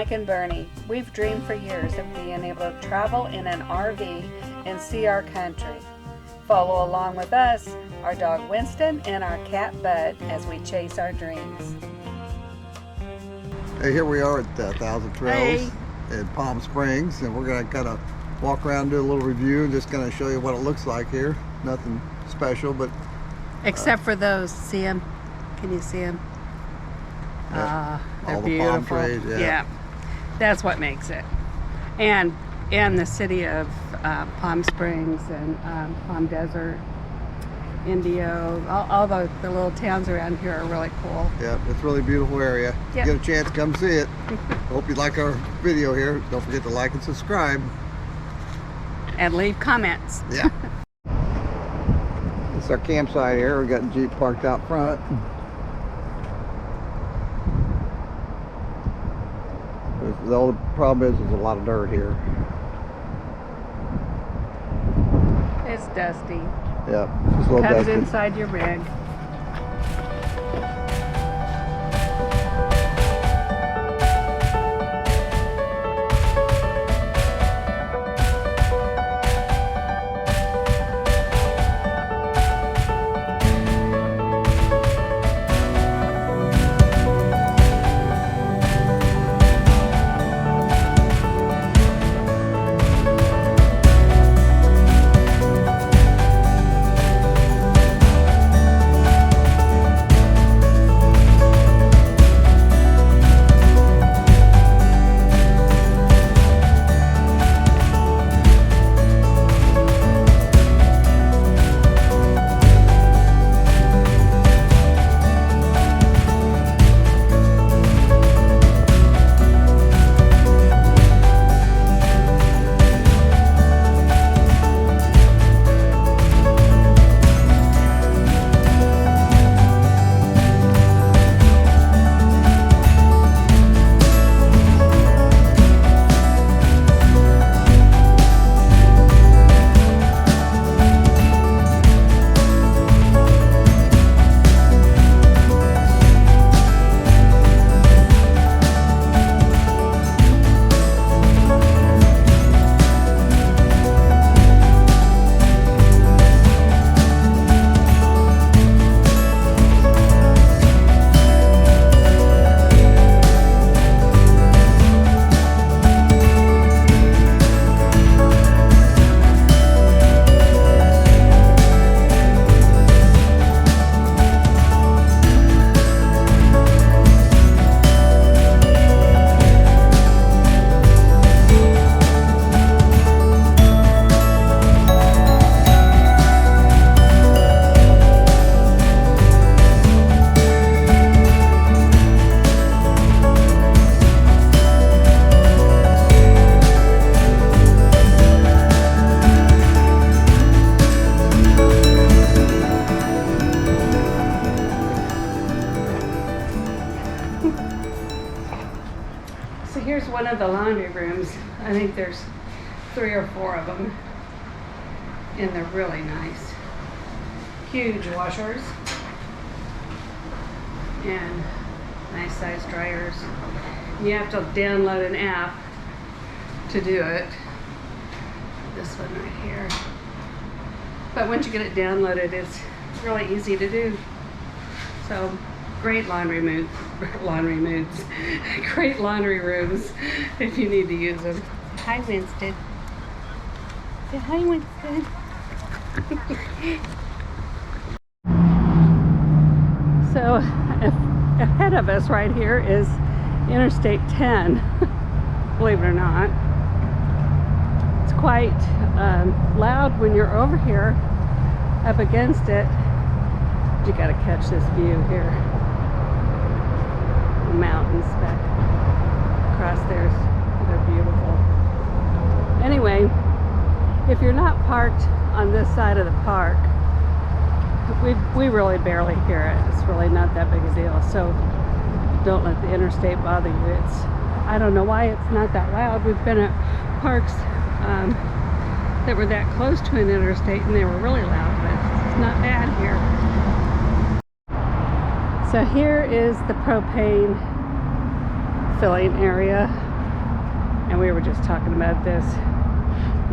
Mike and Bernie. We've dreamed for years of being able to travel in an RV and see our country. Follow along with us, our dog Winston, and our cat Bud as we chase our dreams. Hey, here we are at 1,000 Trails in Palm Springs, and we're going to kind of walk around, do a little review, and just kind of show you what it looks like here. Nothing special, but except for those. See them? Can you see them? Yeah, they're all the beautiful. palm trees. Yeah, that's what makes it. And the city of Palm Springs and Palm Desert, Indio, all the little towns around here are really cool. Yeah, it's a really beautiful area. Yep. Get a chance, come see it. Hope you like our video here. Don't forget to like and subscribe. And leave comments. Yeah. It's our campsite here. We got the Jeep parked out front. The only problem is there's a lot of dirt here. It's dusty. Yeah, it's a little Cut dusty. it inside your rig. So here's one of the laundry rooms. I think there's 3 or 4 of them. And they're really nice. Huge washers. And nice size dryers. You have to download an app to do it. This one right here. But once you get it downloaded, it's really easy to do. So great laundry rooms, great laundry rooms if you need to use them. Hi, Winston. Say hi, Winston. So ahead of us right here is Interstate 10, believe it or not. It's quite loud when you're over here up against it. You gotta catch this view here. The mountains back across there, they're beautiful. Anyway, if you're not parked on this side of the park, we really barely hear it. It's really not that big a deal. So don't let the interstate bother you. I don't know why it's not that loud. We've been at parks that were that close to an interstate and they were really loud, but it's not bad here. So here is the propane filling area. And we were just talking about this.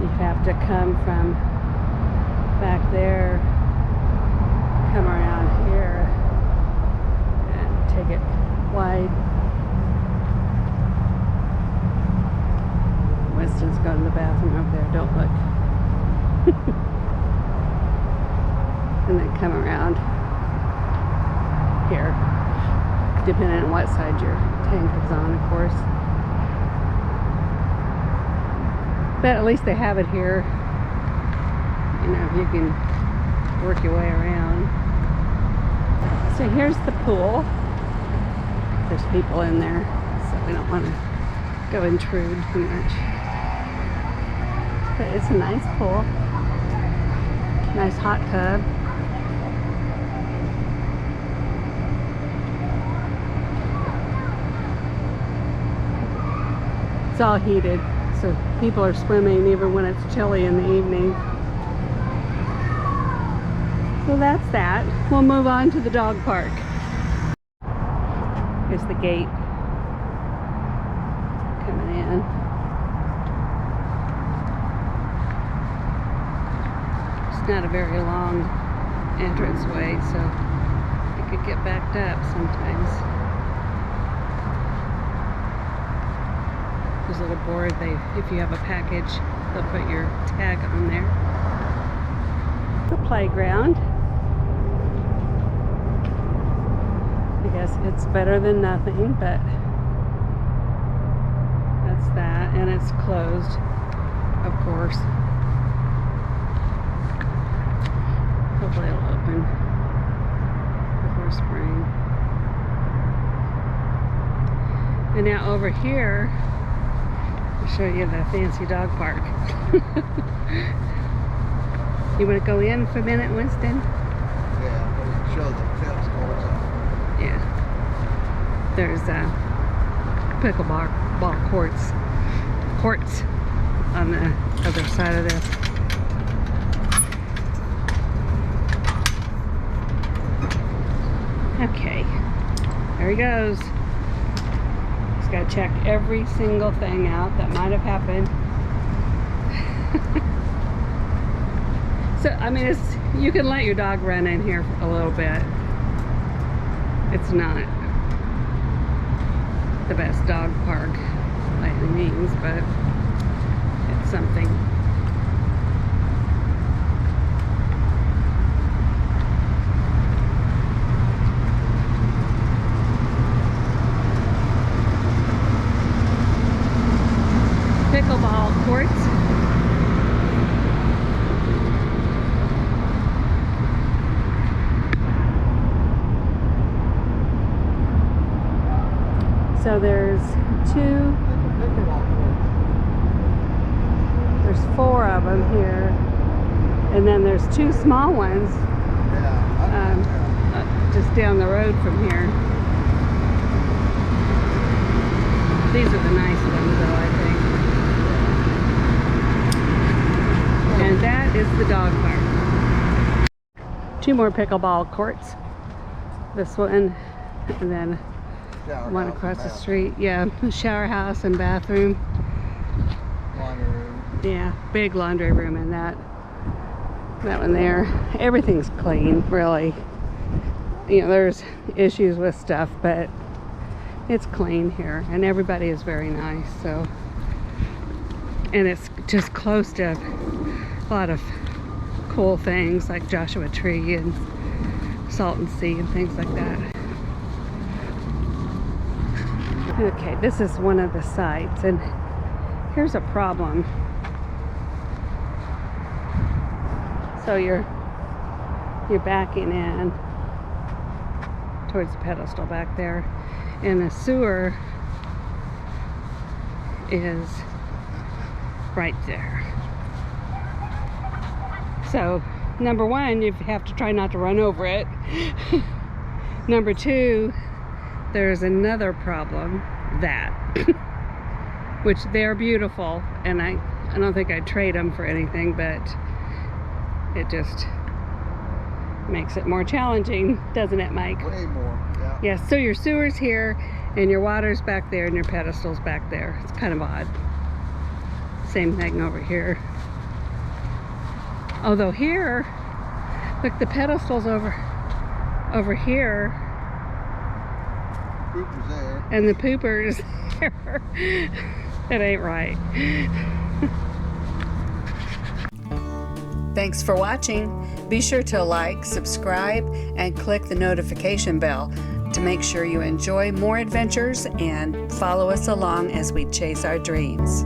You have to come from back there, come around here, and take it wide. Winston's going to the bathroom over there, don't look. And then come around here, depending on what side your tank is on, of course. But at least they have it here. You know, you can work your way around. So here's the pool. There's people in there, so we don't want to go intrude too much. But it's a nice pool. Nice hot tub. It's all heated, so people are swimming even when it's chilly in the evening. So that's that. We'll move on to the dog park. Here's the gate coming in. It's not a very long entranceway, so it could get backed up sometimes. There's a little board. If you have a package, they'll put your tag on there. The playground. I guess it's better than nothing, but that's that. And it's closed, of course. Hopefully it'll open before spring. And now over here, I'll show you the fancy dog park. You want to go in for a minute, Winston? Yeah, we'll show the tennis courts. Yeah. There's pickleball courts on the other side of this. Okay, there he goes. Just gotta check every single thing out that might have happened. So, I mean, you can let your dog run in here for a little bit. It's not the best dog park by any means, but it's something. Pickleball courts. So there's four of them here, and then there's two small ones just down the road from here. These are the nice ones though, I think. And that is the dog park. Two more pickleball courts. This one, and then one across the street. Yeah, shower house and bathroom. Laundry room. Yeah, big laundry room in that one there. Everything's clean, really. You know, there's issues with stuff, but it's clean here, and everybody is very nice. So, and it's just close to a lot of cool things like Joshua Tree and Salton Sea and things like that. Okay, this is one of the sites, and here's a problem. So you're backing in towards the pedestal back there, and the sewer is right there. So number one, you have to try not to run over it. Number two, there's another problem, that which they're beautiful, and I don't think I'd trade them for anything, but it just makes it more challenging, doesn't it, Mike? Way more, yeah. Yes, so your sewer's here, and your water's back there, and your pedestal's back there. It's kind of odd. Same thing over here. Although here, look, the pedestal's over here. Pooper's there. And the pooper is there. It ain't right. Thanks for watching. Be sure to like, subscribe, and click the notification bell to make sure you enjoy more adventures and follow us along as we chase our dreams.